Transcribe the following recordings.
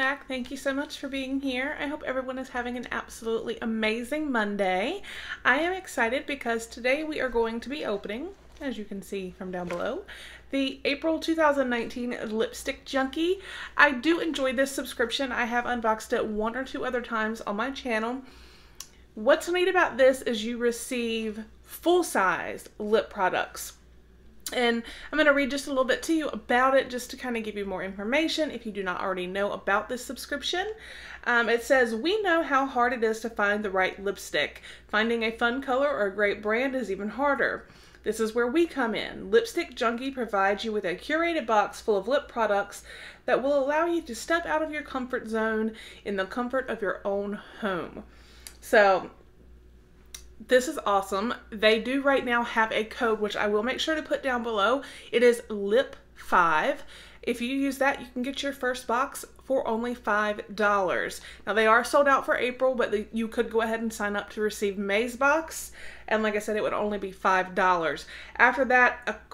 back. Thank you so much for being here. I hope everyone is having an absolutely amazing Monday. I am excited because today we are going to be opening, as you can see from down below, the April 2019 Lipstick Junkie. I do enjoy this subscription. I have unboxed it one or two other times on my channel. What's neat about this is you receive full-size lip products. And I'm going to read just a little bit to you about it just to kind of give you more information if you do not already know about this subscription. It says, we know how hard it is to find the right lipstick. Finding a fun color or a great brand is even harder. This is where we come in. Lipstick Junkie provides you with a curated box full of lip products that will allow you to step out of your comfort zone in the comfort of your own home. So this is awesome. They do right now have a code, which I will make sure to put down below. It is LIP5. If you use that, you can get your first box for only $5. Now they are sold out for April, but you could go ahead and sign up to receive May's box. And like I said, it would only be $5. After that,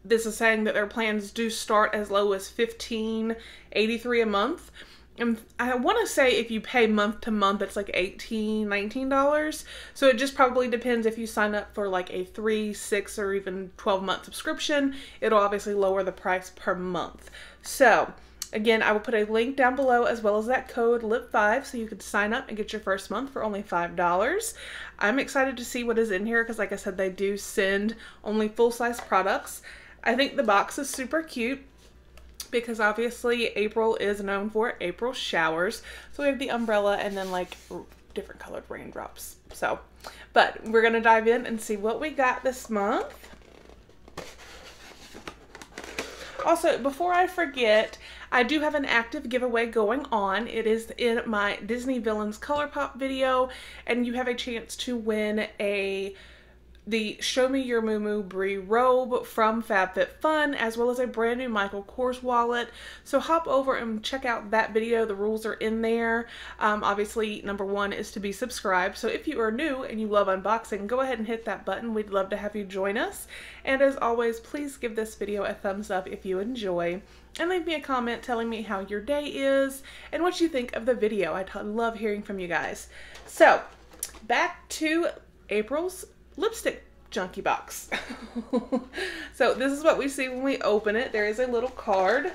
this is saying that their plans do start as low as $15.83 a month. And I want to say if you pay month to month, it's like $18, $19. So it just probably depends if you sign up for like a 3, 6, or even 12-month subscription. It'll obviously lower the price per month. So again, I will put a link down below as well as that code LIP5 so you can sign up and get your first month for only $5. I'm excited to see what is in here because like I said, they do send only full-size products. I think the box is super cute, because obviously April is known for April showers. So we have the umbrella and then like different colored raindrops. So, but we're going to dive in and see what we got this month. Also, before I forget, I do have an active giveaway going on. It is in my Disney Villains ColourPop video, and you have a chance to win the Show Me Your Moo Moo Brie robe from FabFitFun, as well as a brand new Michael Kors wallet. So hop over and check out that video. The rules are in there. Obviously, number one is to be subscribed. So if you are new and you love unboxing, go ahead and hit that button. We'd love to have you join us. And as always, please give this video a thumbs up if you enjoy. And leave me a comment telling me how your day is and what you think of the video. I love hearing from you guys. So, back to April's Lipstick Junkie box. So this is what we see when we open it. There is a little card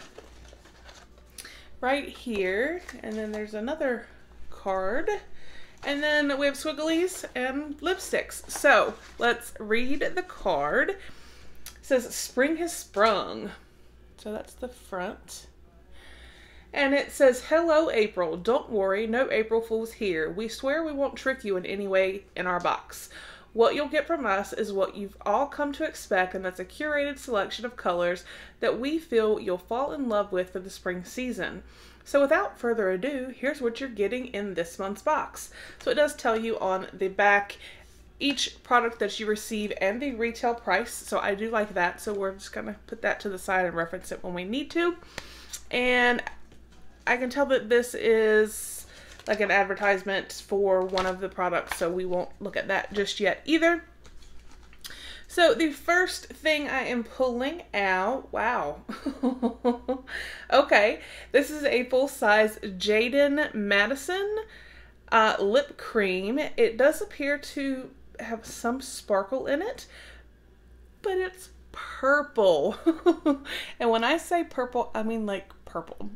right here, and then there's another card, and then we have swigglies and lipsticks. So let's read the card. It says, spring has sprung. So that's the front. And it says, hello April, don't worry, no April Fools here. We swear we won't trick you in any way in our box. What you'll get from us is what you've all come to expect, and that's a curated selection of colors that we feel you'll fall in love with for the spring season. So without further ado, here's what you're getting in this month's box. So it does tell you on the back each product that you receive and the retail price, so I do like that. So we're just going to put that to the side and reference it when we need to. And I can tell that this is like an advertisement for one of the products, so we won't look at that just yet either. So the first thing I am pulling out, wow. Okay, this is a full-size Jaden Madison lip cream. It does appear to have some sparkle in it, but it's purple. And when I say purple, I mean like purple.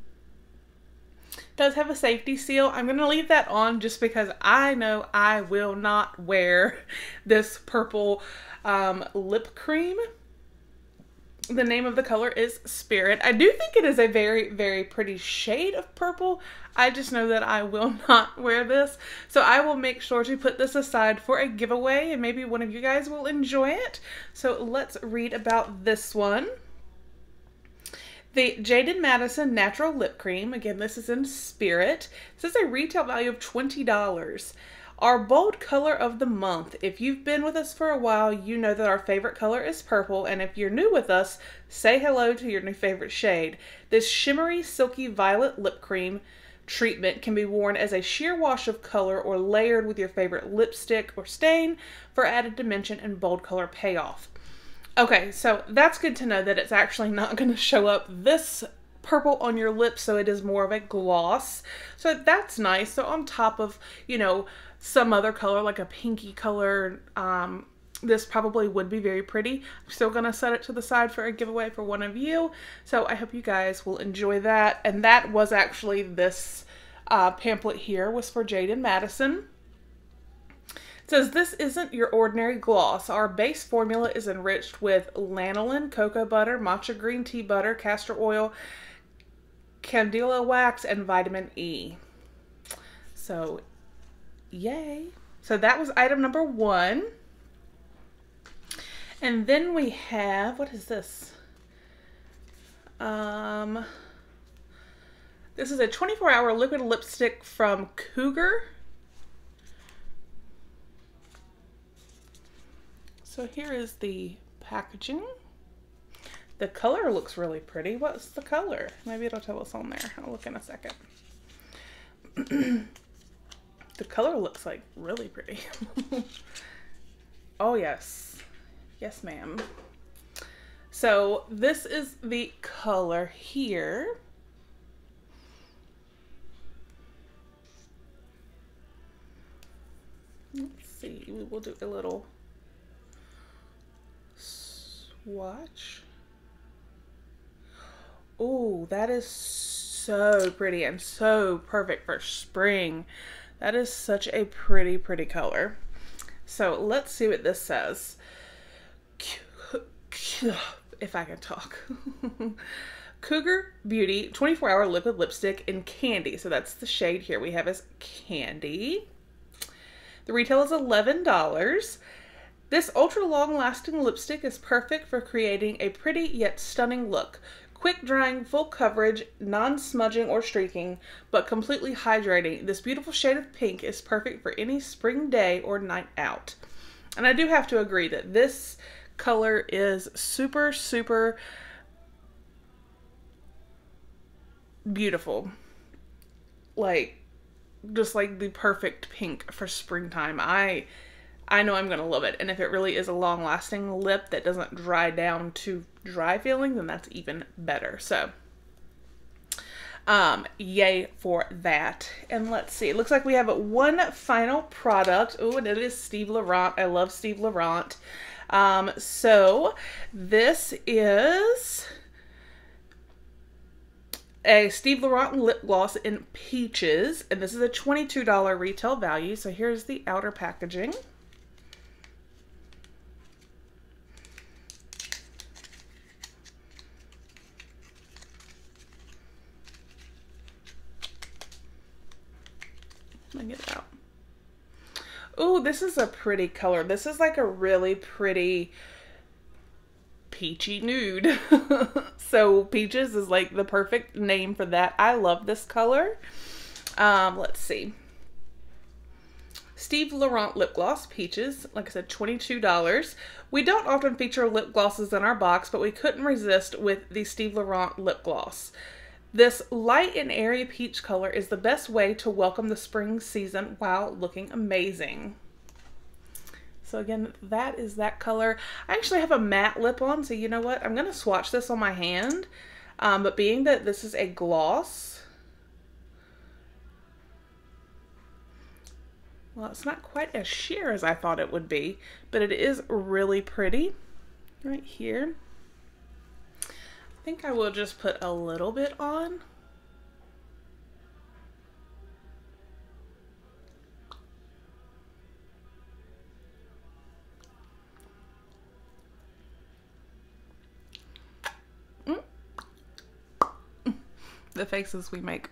Does have a safety seal. I'm going to leave that on just because I know I will not wear this purple lip cream. The name of the color is Spirit. I do think it is a very, very pretty shade of purple. I just know that I will not wear this. So I will make sure to put this aside for a giveaway, and maybe one of you guys will enjoy it. So let's read about this one. The Jaden Madison Natural Lip Cream. Again, this is in Spirit. This is a retail value of $20. Our bold color of the month. If you've been with us for a while, you know that our favorite color is purple. And if you're new with us, say hello to your new favorite shade. This shimmery, silky violet lip cream treatment can be worn as a sheer wash of color or layered with your favorite lipstick or stain for added dimension and bold color payoff. Okay, so that's good to know that it's actually not going to show up this purple on your lips, so it is more of a gloss. So that's nice. So on top of, you know, some other color, like a pinky color, this probably would be very pretty. I'm still going to set it to the side for a giveaway for one of you. So I hope you guys will enjoy that. And that was actually this pamphlet here was for Jade and Madison. It says, this isn't your ordinary gloss. Our base formula is enriched with lanolin, cocoa butter, matcha green tea butter, castor oil, candela wax, and vitamin E. So, yay. So that was item number 1. And then we have, what is this? This is a 24-hour liquid lipstick from Cougar. So here is the packaging. The color looks really pretty. What's the color? Maybe it'll tell us on there. I'll look in a second. The color looks like really pretty. Oh yes. Yes, ma'am. So this is the color here. Let's see. We will do a little swatch. Oh, that is so pretty and so perfect for spring. That is such a pretty, pretty color. So let's see what this says. If I can talk. Cougar Beauty 24-hour liquid lipstick in Candy. So that's the shade here we have is Candy. The retail is $11. This ultra long lasting lipstick is perfect for creating a pretty yet stunning look. Quick drying, full coverage, non-smudging or streaking, but completely hydrating. This beautiful shade of pink is perfect for any spring day or night out. And I do have to agree that this color is super, super beautiful. Like, just like the perfect pink for springtime. I know I'm going to love it. And if it really is a long-lasting lip that doesn't dry down to dry feeling, then that's even better. So, yay for that. And let's see. It looks like we have one final product. Oh, and it is Steve Laurent. I love Steve Laurent. So, this is a Steve Laurent lip gloss in Peaches. And this is a $22 retail value. So, here's the outer packaging. Let me get it out. Oh, this is a pretty color. This is like a really pretty peachy nude. So Peaches is like the perfect name for that. I love this color. Let's see. Steve Laurent lip gloss, Peaches. Like I said, $22. We don't often feature lip glosses in our box, but we couldn't resist with the Steve Laurent lip gloss. This light and airy peach color is the best way to welcome the spring season while looking amazing. So again, that is that color. I actually have a matte lip on, so you know what? I'm going to swatch this on my hand. But being that this is a gloss, well, it's not quite as sheer as I thought it would be, but it is really pretty right here. I think I will just put a little bit on. The faces we make.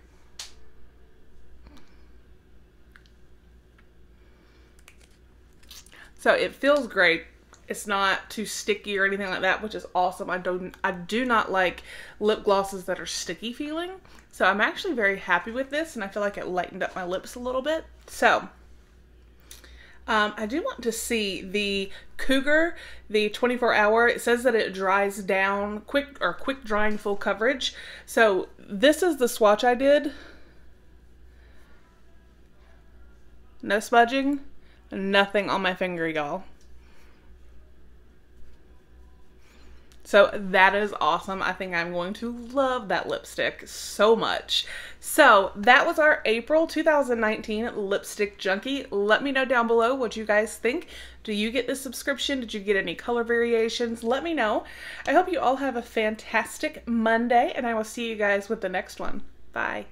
So it feels great. It's not too sticky or anything like that, which is awesome. I do not like lip glosses that are sticky feeling. So I'm actually very happy with this, and I feel like it lightened up my lips a little bit. So I do want to see the Cougar, the 24-hour. It says that it dries down quick drying full coverage. So this is the swatch I did. No smudging, nothing on my finger, y'all. So that is awesome. I think I'm going to love that lipstick so much. So that was our April 2019 lipstick junkie. Let me know down below what you guys think. Do you get this subscription? Did you get any color variations? Let me know. I hope you all have a fantastic Monday, and I will see you guys with the next one. Bye.